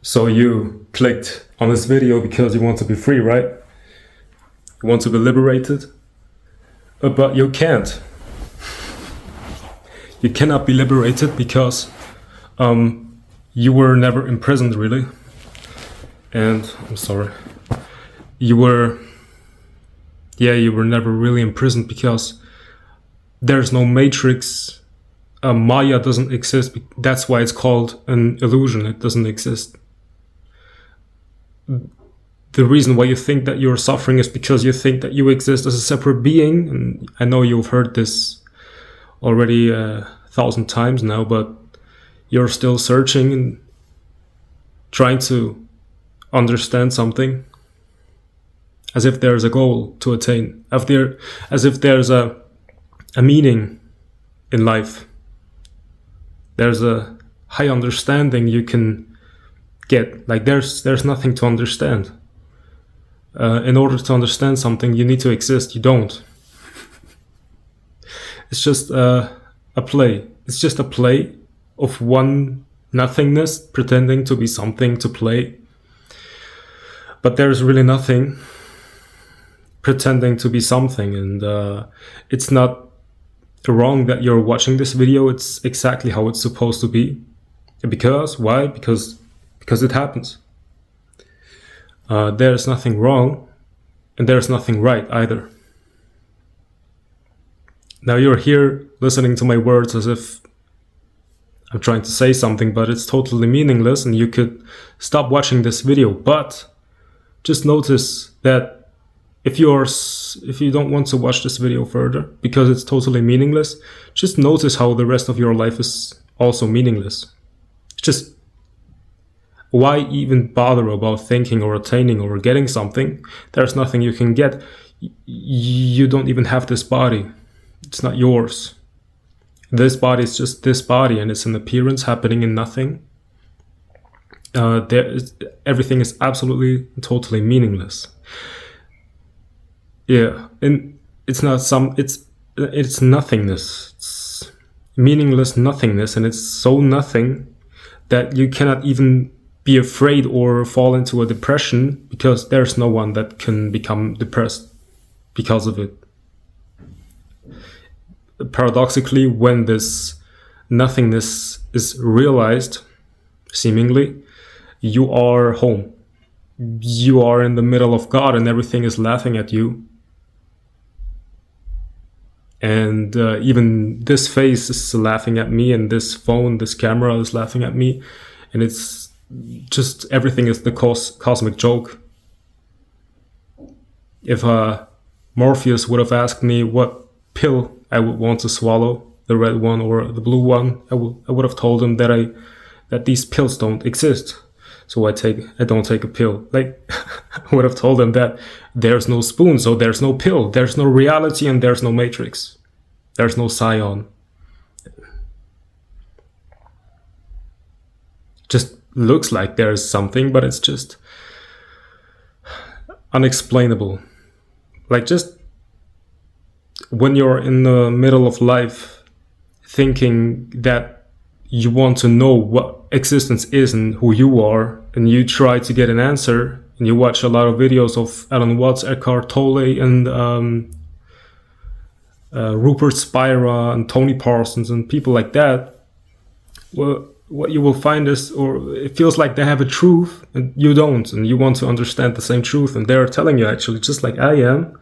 So you clicked on this video because you want to be free, right? You want to be liberated, but you can't. You cannot be liberated because you were never imprisoned, really. And I'm sorry, you were never really imprisoned because there's no matrix. Maya doesn't exist. That's why it's called an illusion. It doesn't exist. The reason why you think that you're suffering is because you think that you exist as a separate being. And I know you've heard this already 1,000 times now, but you're still searching and trying to understand something, as if there's a goal to attain, as if there's a meaning in life. There's a high understanding you can get. Like there's nothing to understand. In order to understand something, you need to exist. You don't. It's just a play. It's just a play of one nothingness pretending to be something to play. But there's really nothing pretending to be something. And it's not wrong that you're watching this video. It's exactly how it's supposed to be. Because, why? Because it happens. There's nothing wrong, and there's nothing right either. Now you're here listening to my words as if I'm trying to say something, but it's totally meaningless, and you could stop watching this video. But just notice that if you don't want to watch this video further because it's totally meaningless, just notice how the rest of your life is also meaningless. Just why even bother about thinking or attaining or getting something? There's nothing you can get. You don't even have this body. It's not yours. This body is just this body, and it's an appearance happening in nothing. Everything is absolutely, totally meaningless. Yeah, and it's nothingness. It's meaningless nothingness, and it's so nothing that you cannot even be afraid or fall into a depression, because there's no one that can become depressed because of it. Paradoxically, when this nothingness is realized, seemingly, you are home. You are in the middle of God, and everything is laughing at you. And even this face is laughing at me, and this phone, this camera is laughing at me. And it's just, everything is the cosmic joke. If Morpheus would have asked me what pill I would want to swallow, the red one or the blue one, I would have told him that these pills don't exist. So I don't take a pill. Like, I would have told him that there's no spoon, so there's no pill. There's no reality, and there's no matrix. There's no scion. Just looks like there's something, but it's just unexplainable. Like, just when you're in the middle of life thinking that you want to know what existence is and who you are, and you try to get an answer, and you watch a lot of videos of Alan Watts, Eckhart Tolle, and Rupert Spira and Tony Parsons and people like that, well, what you will find is, or it feels like they have a truth and you don't, and you want to understand the same truth, and they're telling you, actually, just like I am,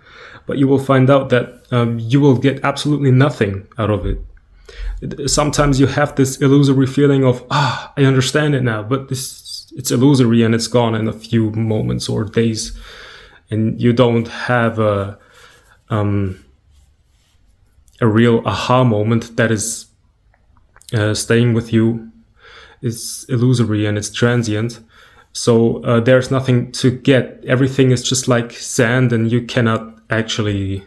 but you will find out that you will get absolutely nothing out of it. Sometimes you have this illusory feeling of, I understand it now, but it's illusory, and it's gone in a few moments or days, and you don't have a real aha moment that is staying with you. It's illusory and it's transient. So there's nothing to get. Everything is just like sand, and you cannot actually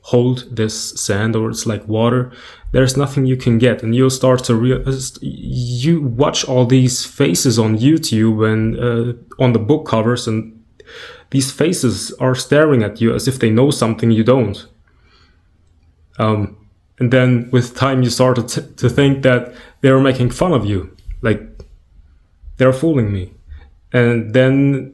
hold this sand, or it's like water. There's nothing you can get, and you'll start to realize. You watch all these faces on YouTube and on the book covers, and these faces are staring at you as if they know something you don't. And then with time you start to think that they're making fun of you, like they're fooling me. And then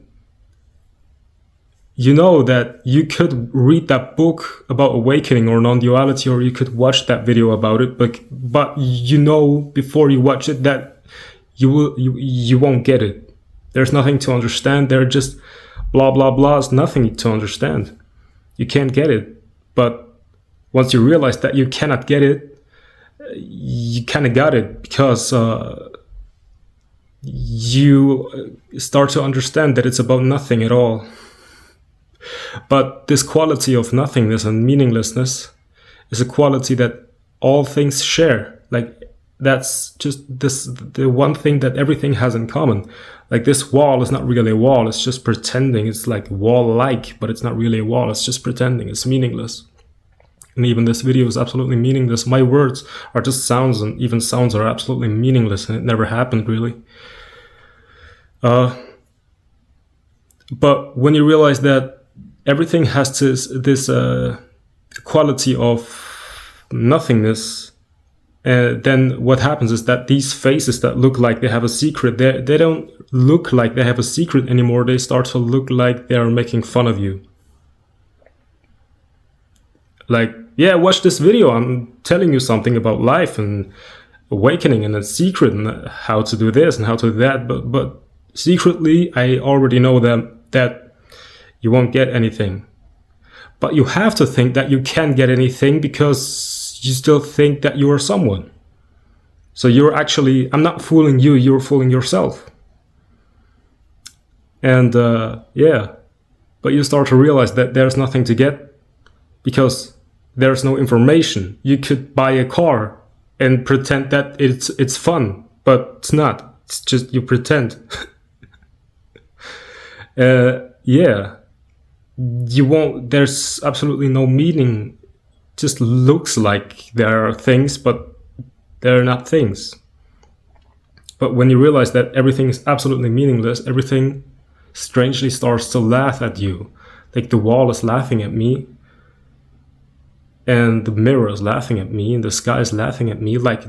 you know that you could read that book about awakening or non-duality, or you could watch that video about it, but you know before you watch it that you won't get it. There's nothing to understand. There are just blah blah blahs, nothing to understand. You can't get it. But once you realize that you cannot get it, you kind of got it, because you start to understand that it's about nothing at all. But this quality of nothingness and meaninglessness is a quality that all things share. Like, that's just the one thing that everything has in common. Like, this wall is not really a wall, it's just pretending. It's like wall-like, but it's not really a wall, it's just pretending. It's meaningless. And even this video is absolutely meaningless. My words are just sounds, and even sounds are absolutely meaningless, and it never happened, really. But when you realize that everything has this quality of nothingness, then what happens is that these faces that look like they have a secret, they don't look like they have a secret anymore. They start to look like they're making fun of you. Like, yeah, watch this video, I'm telling you something about life and awakening and a secret and how to do this and how to do that, but secretly I already know that you won't get anything. But you have to think that you can get anything, because you still think that you are someone. So you're actually, I'm not fooling you, you're fooling yourself. And yeah, but you start to realize that there's nothing to get, because there's no information. You could buy a car and pretend that it's fun, but it's not. It's just you pretend. Yeah. You won't, there's absolutely no meaning. Just looks like there are things, but they're not things. But when you realize that everything is absolutely meaningless, everything strangely starts to laugh at you. Like, the wall is laughing at me, and the mirror is laughing at me, and the sky is laughing at me, like,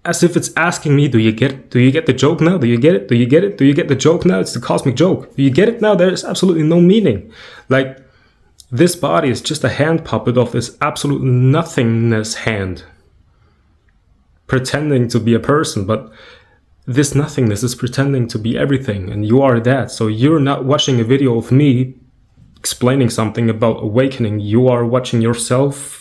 as if it's asking me, do you get the joke now? Do you get it? Do you get it? Do you get the joke now? It's the cosmic joke. Do you get it now? There's absolutely no meaning. Like, this body is just a hand puppet of this absolute nothingness hand, pretending to be a person, but this nothingness is pretending to be everything, and you are that. So you're not watching a video of me explaining something about awakening. You are watching yourself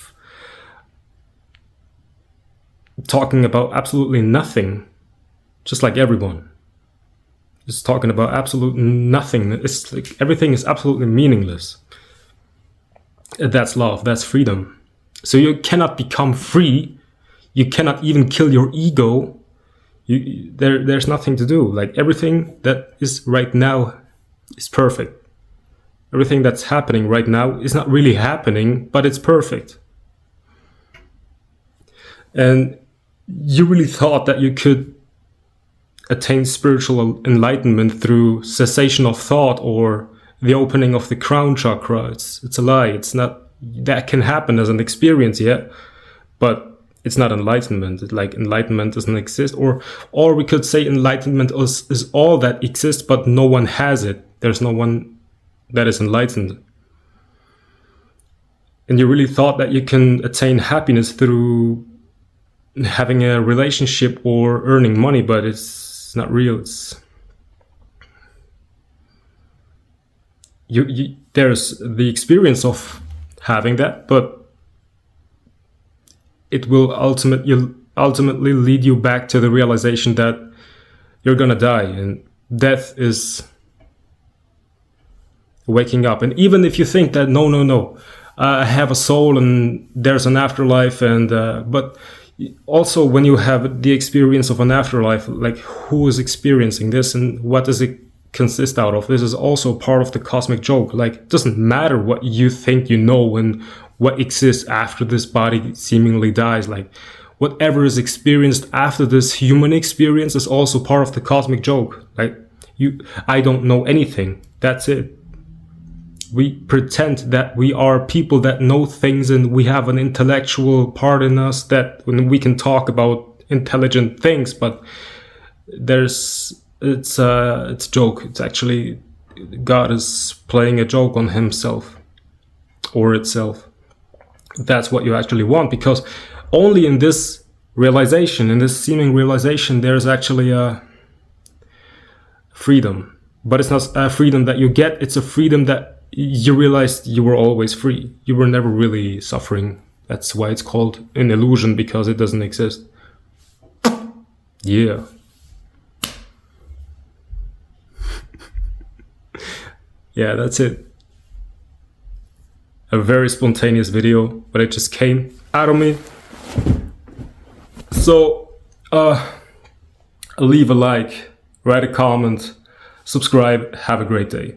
talking about absolutely nothing, just like everyone. Just talking about absolute nothing. It's like everything is absolutely meaningless. That's love, that's freedom. So you cannot become free. You cannot even kill your ego. There's nothing to do. Like, everything that is right now is perfect. Everything that's happening right now is not really happening, but it's perfect. And you really thought that you could attain spiritual enlightenment through cessation of thought or the opening of the crown chakra. It's a lie. It's not. That can happen as an experience, yeah, but it's not enlightenment. It's like enlightenment doesn't exist, or we could say enlightenment is all that exists, but no one has it. There's no one that is enlightened. And you really thought that you can attain happiness through having a relationship or earning money, but it's not real. It's there's the experience of having that, but it will ultimately lead you back to the realization that you're gonna die, and death is waking up. And even if you think that no, I have a soul and there's an afterlife, and but also when you have the experience of an afterlife, like, who is experiencing this and what does it consist out of? This is also part of the cosmic joke. Like, it doesn't matter what you think you know and what exists after this body seemingly dies. Like, whatever is experienced after this human experience is also part of the cosmic joke. Like, I don't know anything. That's it. We pretend that we are people that know things, and we have an intellectual part in us that when we can talk about intelligent things, but there's it's a joke. It's actually God is playing a joke on himself or itself. That's what you actually want, because only in this realization, in this seeming realization, there's actually a freedom. But it's not a freedom that you get, it's a freedom that you realized you were always free. You were never really suffering. That's why it's called an illusion, because it doesn't exist. Yeah. Yeah, that's it. A very spontaneous video, but it just came out of me. So, leave a like, write a comment, subscribe, have a great day.